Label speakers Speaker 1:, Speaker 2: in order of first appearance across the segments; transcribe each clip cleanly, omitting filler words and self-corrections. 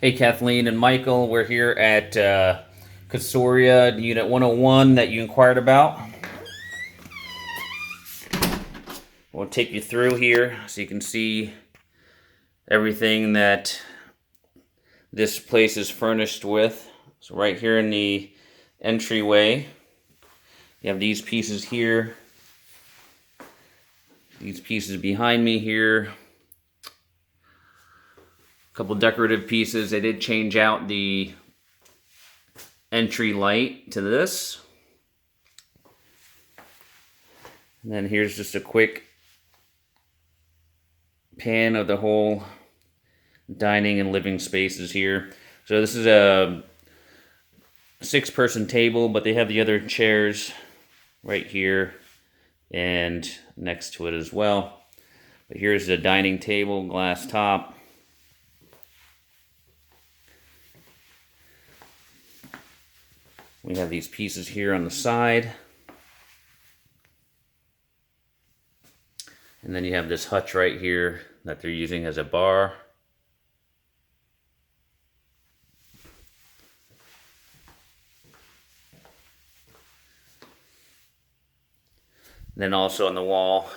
Speaker 1: Hey, Kathleen and Michael, we're here at Casoria Unit 101 that you inquired about. We'll take you through here so you can see everything that this place is furnished with. So right here in the entryway, you have these pieces here, these pieces behind me here, a couple decorative pieces. They did change out the entry light to this. And then here's just a quick pan of the whole dining and living spaces here. So this is a 6-person table, but they have the other chairs right here and next to it as well. But here's the dining table, glass top. We have these pieces here on the side. And then you have this hutch right here that they're using as a bar. And then also on the wall,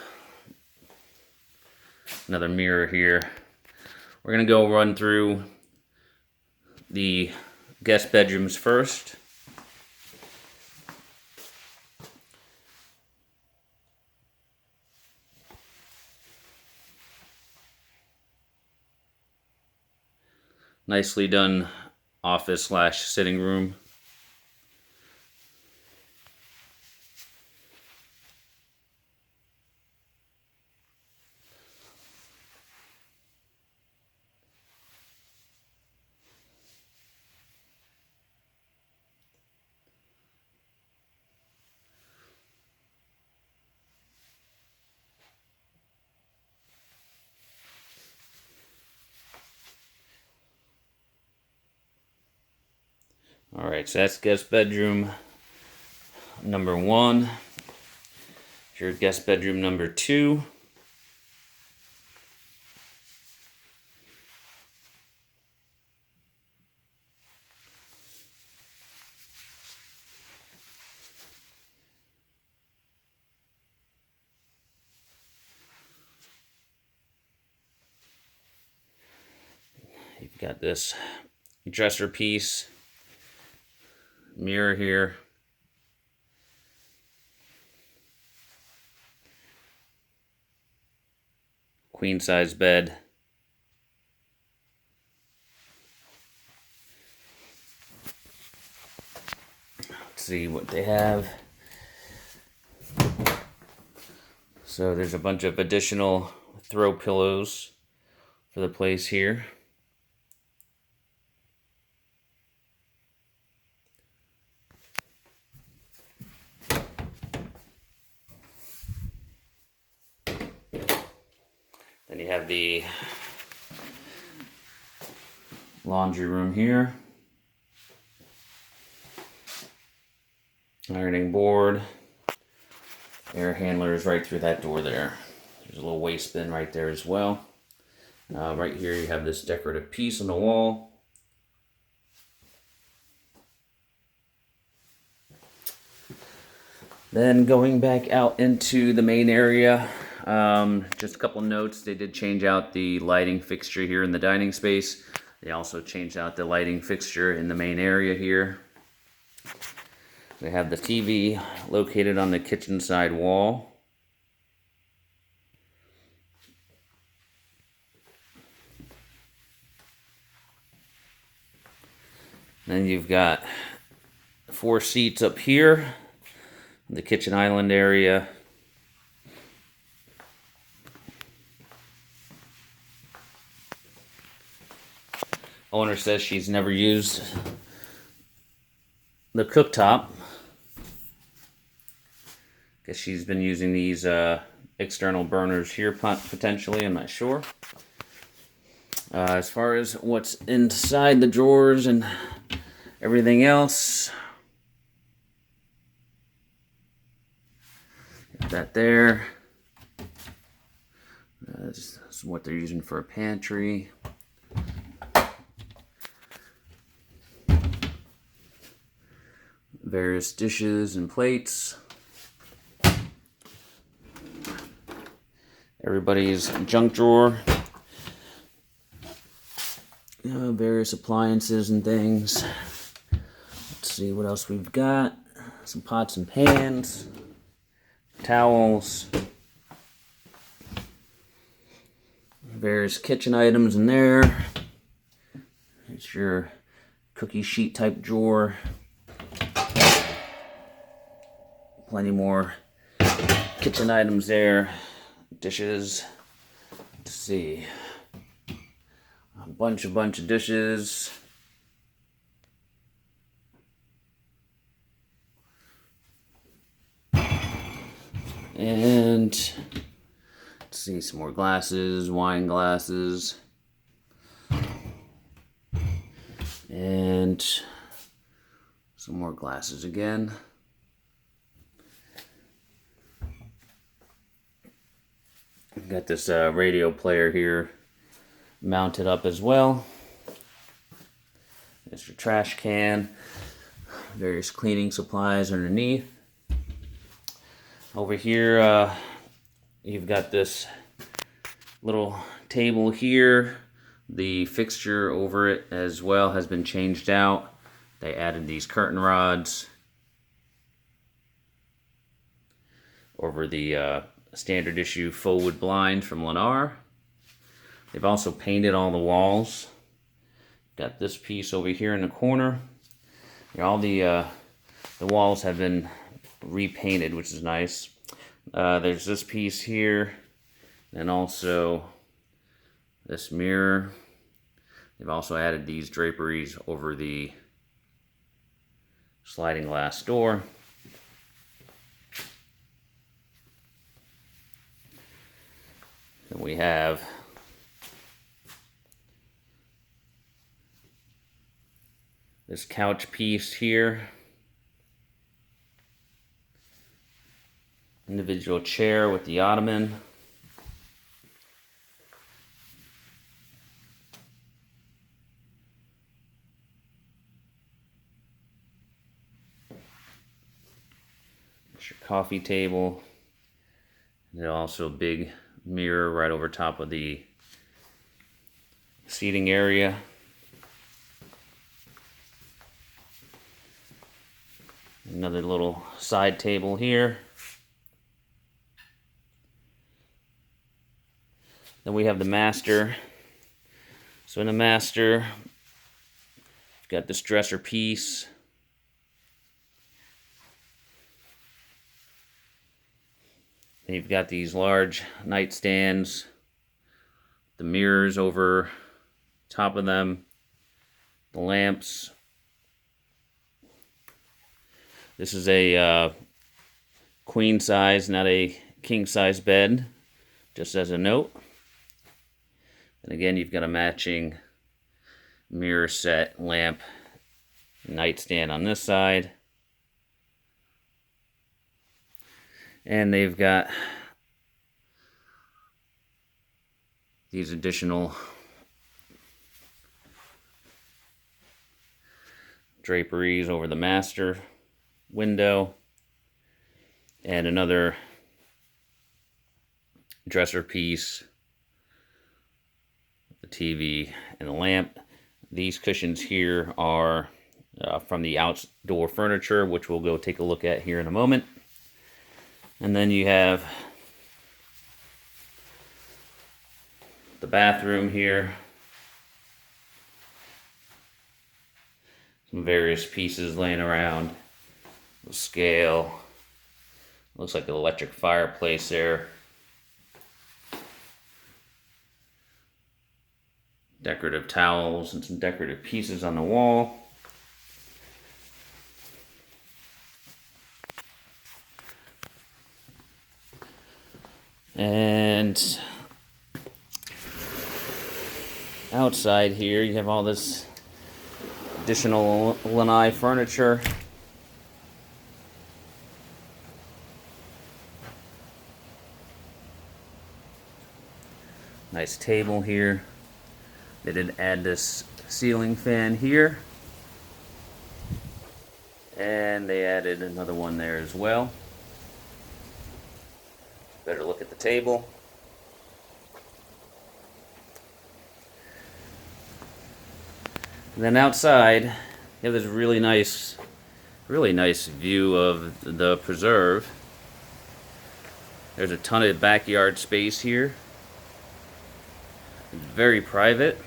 Speaker 1: another mirror here. We're gonna go run through the guest bedrooms first. Nicely done office slash sitting room. All right, so that's guest bedroom number 1. Here's guest bedroom number 2. You've got this dresser piece, mirror here. Queen size bed. Let's see what they have. So there's a bunch of additional throw pillows for the place here. Then you have the laundry room here. Ironing board. Air handlers right through that door there. There's a little waste bin right there as well. Right here you have this decorative piece on the wall. Then going back out into the main area, just a couple notes. They did change out the lighting fixture here in the dining space. They also changed out the lighting fixture in the main area here. They have the TV located on the kitchen side wall. Then you've got 4 seats up here, the kitchen island area. Owner says she's never used the cooktop. Guess she's been using these external burners here potentially, I'm not sure. As far as what's inside the drawers and everything else, got that there. This is what they're using for a pantry. various dishes and plates. Everybody's junk drawer. Various appliances and things. Let's see what else we've got. Some pots and pans, towels, various kitchen items in there. It's your cookie sheet type drawer. Plenty more kitchen items there. Dishes. Let's see. A bunch of dishes. And let's see, some more glasses, wine glasses. And some more glasses again. We've got this radio player here mounted up as well. There's your trash can. Various cleaning supplies underneath. Over here, you've got this little table here. The fixture over it as well has been changed out. They added these curtain rods over the standard issue faux wood blinds from Lennar. They've also painted all the walls. Got this piece over here in the corner. All the walls have been repainted, which is nice. There's this piece here, and also this mirror. They've also added these draperies over the sliding glass door. Then we have this couch piece here. Individual chair with the ottoman. There's your coffee table. And also a big mirror right over top of the seating area. Another little side table here. Then we have the master. So in the master, you've got this dresser piece. And you've got these large nightstands, the mirrors over top of them, the lamps. This is a queen size, not a king size bed, just as a note. And again, you've got a matching mirror set, lamp, nightstand on this side. And they've got these additional draperies over the master window, and another dresser piece, the TV and the lamp. These cushions here are from the outdoor furniture, which we'll go take a look at here in a moment. And then you have the bathroom here. Some various pieces laying around. The scale. Looks like an electric fireplace there. Decorative towels and some decorative pieces on the wall. And outside here, you have all this additional lanai furniture. Nice table here. They did add this ceiling fan here. And they added another one there as well. Better look at the table. And then outside, you have this really nice view of the preserve. There's a ton of backyard space here. It's very private.